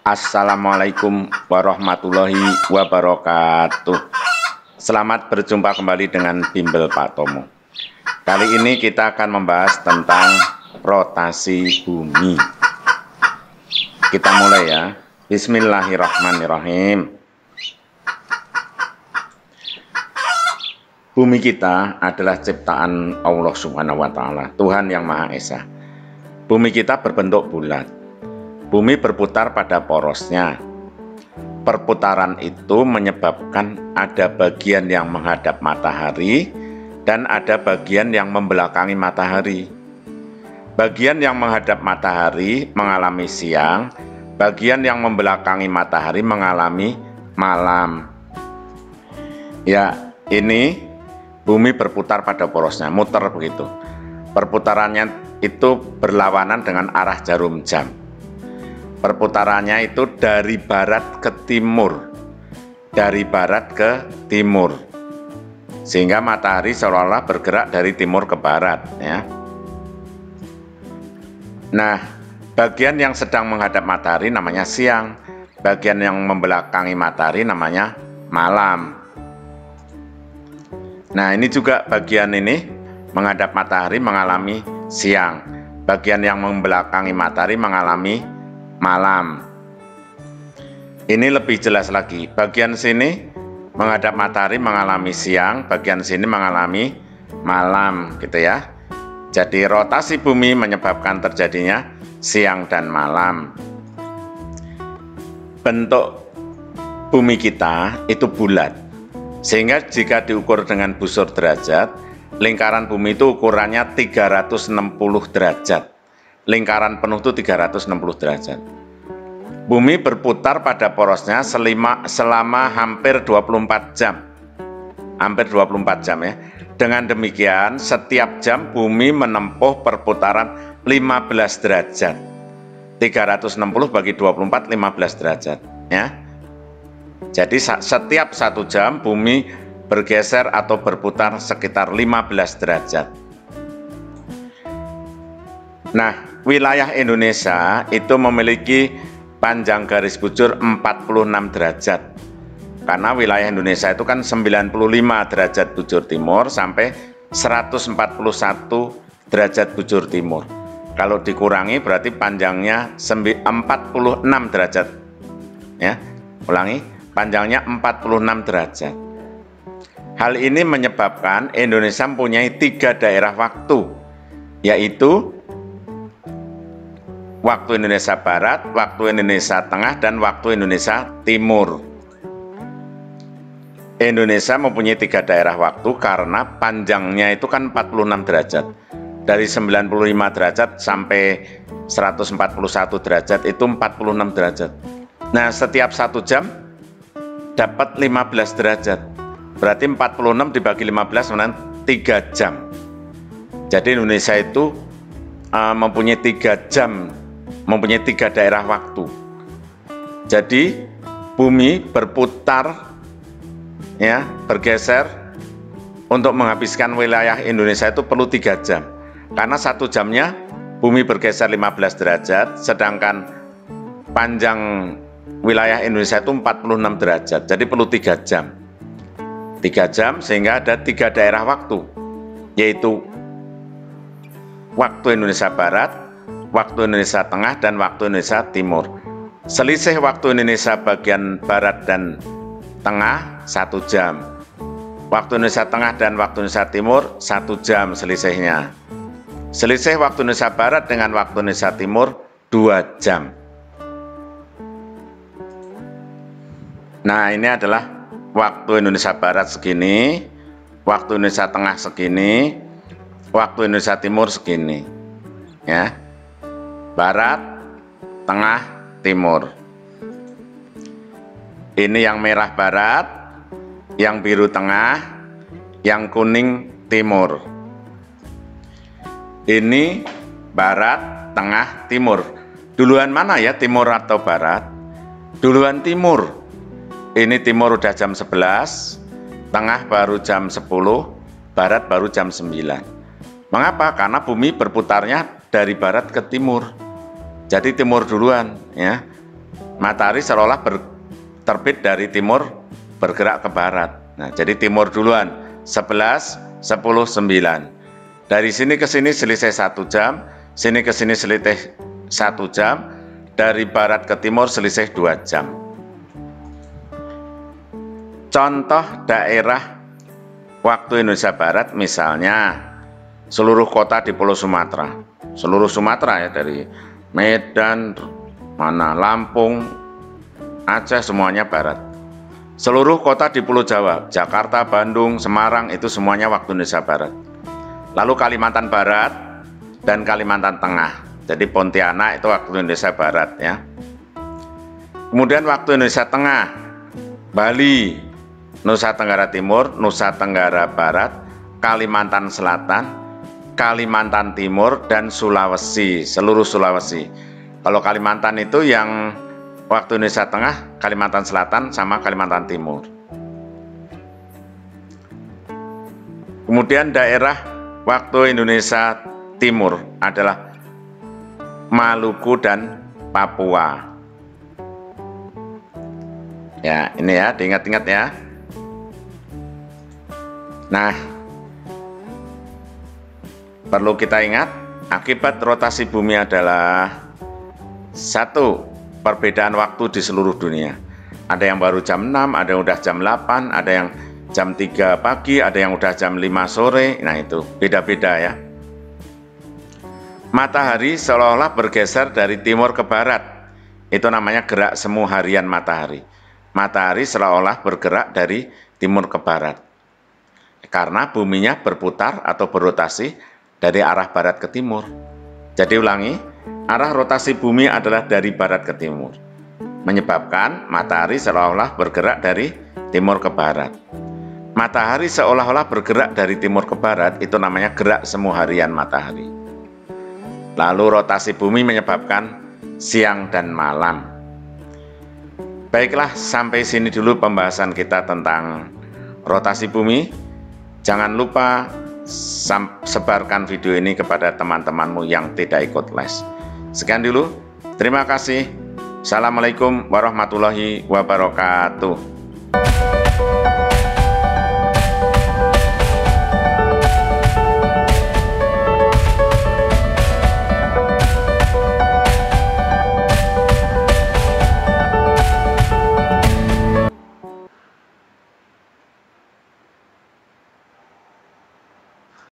Assalamualaikum warahmatullahi wabarakatuh. Selamat berjumpa kembali dengan Bimbel Pak Tomo. Kali ini kita akan membahas tentang rotasi bumi. Kita mulai ya. Bismillahirrahmanirrahim. Bumi kita adalah ciptaan Allah Subhanahu wa Ta'ala, Tuhan yang Maha Esa. Bumi kita berbentuk bulat. Bumi berputar pada porosnya. Perputaran itu menyebabkan ada bagian yang menghadap matahari dan ada bagian yang membelakangi matahari. Bagian yang menghadap matahari mengalami siang, bagian yang membelakangi matahari mengalami malam. Ya, ini bumi berputar pada porosnya, muter begitu. Perputarannya itu berlawanan dengan arah jarum jam. Perputarannya itu dari barat ke timur, dari barat ke timur, sehingga matahari seolah-olah bergerak dari timur ke barat ya. Nah, bagian yang sedang menghadap matahari namanya siang, bagian yang membelakangi matahari namanya malam. Nah, ini juga bagian ini menghadap matahari mengalami siang, bagian yang membelakangi matahari mengalami malam. Ini lebih jelas lagi. Bagian sini menghadap matahari mengalami siang, bagian sini mengalami malam, gitu ya. Jadi rotasi bumi menyebabkan terjadinya siang dan malam. Bentuk bumi kita itu bulat, sehingga jika diukur dengan busur derajat, lingkaran bumi itu ukurannya 360 derajat. Lingkaran penuh itu 360 derajat. Bumi berputar pada porosnya selama hampir 24 jam. Hampir 24 jam ya. Dengan demikian, setiap jam bumi menempuh perputaran 15 derajat. 360 bagi 24, 15 derajat. Ya. Jadi setiap 1 jam bumi bergeser atau berputar sekitar 15 derajat. Nah, wilayah Indonesia itu memiliki panjang garis bujur 46 derajat. Karena wilayah Indonesia itu kan 95 derajat bujur timur sampai 141 derajat bujur timur. Kalau dikurangi berarti panjangnya 46 derajat. Ya, ulangi, panjangnya 46 derajat. Hal ini menyebabkan Indonesia mempunyai 3 daerah waktu, yaitu waktu Indonesia Barat, waktu Indonesia Tengah, dan waktu Indonesia Timur. Indonesia mempunyai 3 daerah waktu karena panjangnya itu kan 46 derajat. Dari 95 derajat sampai 141 derajat itu 46 derajat. Nah, setiap 1 jam dapat 15 derajat. Berarti 46 dibagi 15 menang 3 jam. Jadi Indonesia itu mempunyai 3 jam, mempunyai 3 daerah waktu. Jadi bumi berputar ya, bergeser untuk menghabiskan wilayah Indonesia itu perlu 3 jam. Karena 1 jamnya bumi bergeser 15 derajat, sedangkan panjang wilayah Indonesia itu 46 derajat. Jadi perlu 3 jam. 3 jam sehingga ada 3 daerah waktu, yaitu waktu Indonesia Barat, waktu Indonesia Tengah, dan waktu Indonesia Timur. Selisih waktu Indonesia bagian Barat dan Tengah 1 jam. Waktu Indonesia Tengah dan waktu Indonesia Timur 1 jam selisihnya. Selisih waktu Indonesia Barat dengan waktu Indonesia Timur 2 jam. Nah, ini adalah waktu Indonesia Barat segini, waktu Indonesia Tengah segini, waktu Indonesia Timur segini. Ya. Barat, Tengah, Timur. Ini yang merah barat, yang biru tengah, yang kuning timur. Ini barat, tengah, timur. Duluan mana ya, timur atau barat? Duluan timur. Ini timur udah jam 11, tengah baru jam 10, barat baru jam 9. Mengapa? Karena bumi berputarnya dari barat ke timur. Jadi timur duluan ya. matahari seolah-olah terbit dari timur bergerak ke barat. Nah, jadi timur duluan, 11, 10, 9. Dari sini ke sini selisih 1 jam, sini ke sini selisih 1 jam, dari barat ke timur selisih 2 jam. Contoh daerah waktu Indonesia Barat misalnya seluruh kota di Pulau Sumatera. Seluruh Sumatera ya, dari Medan, Lampung, Aceh, semuanya barat. Seluruh kota di Pulau Jawa, Jakarta, Bandung, Semarang, itu semuanya waktu Indonesia Barat. Lalu Kalimantan Barat dan Kalimantan Tengah. Jadi Pontianak itu waktu Indonesia Barat ya. Kemudian waktu Indonesia Tengah, Bali, Nusa Tenggara Timur, Nusa Tenggara Barat, Kalimantan Selatan, Kalimantan Timur, dan Sulawesi, seluruh Sulawesi. Kalau Kalimantan itu yang waktu Indonesia Tengah, Kalimantan Selatan, sama Kalimantan Timur. Kemudian daerah waktu Indonesia Timur adalah Maluku dan Papua. Ya, ini ya, diingat-ingat ya. Nah, perlu kita ingat, akibat rotasi bumi adalah satu, perbedaan waktu di seluruh dunia. Ada yang baru jam 6, ada yang udah jam 8, ada yang jam 3 pagi, ada yang udah jam 5 sore. Nah, itu beda-beda ya. Matahari seolah-olah bergeser dari timur ke barat. Itu namanya gerak semu harian matahari. Matahari seolah-olah bergerak dari timur ke barat. Karena buminya berputar atau berotasi dari arah barat ke timur. Jadi ulangi, arah rotasi bumi adalah dari barat ke timur, menyebabkan matahari seolah-olah bergerak dari timur ke barat. Matahari seolah-olah bergerak dari timur ke barat, itu namanya gerak semu harian matahari. Lalu rotasi bumi menyebabkan siang dan malam. Baiklah, sampai sini dulu pembahasan kita tentang rotasi bumi. Jangan lupa sebarkan video ini kepada teman-temanmu yang tidak ikut les. Sekian dulu, terima kasih. Assalamualaikum warahmatullahi wabarakatuh.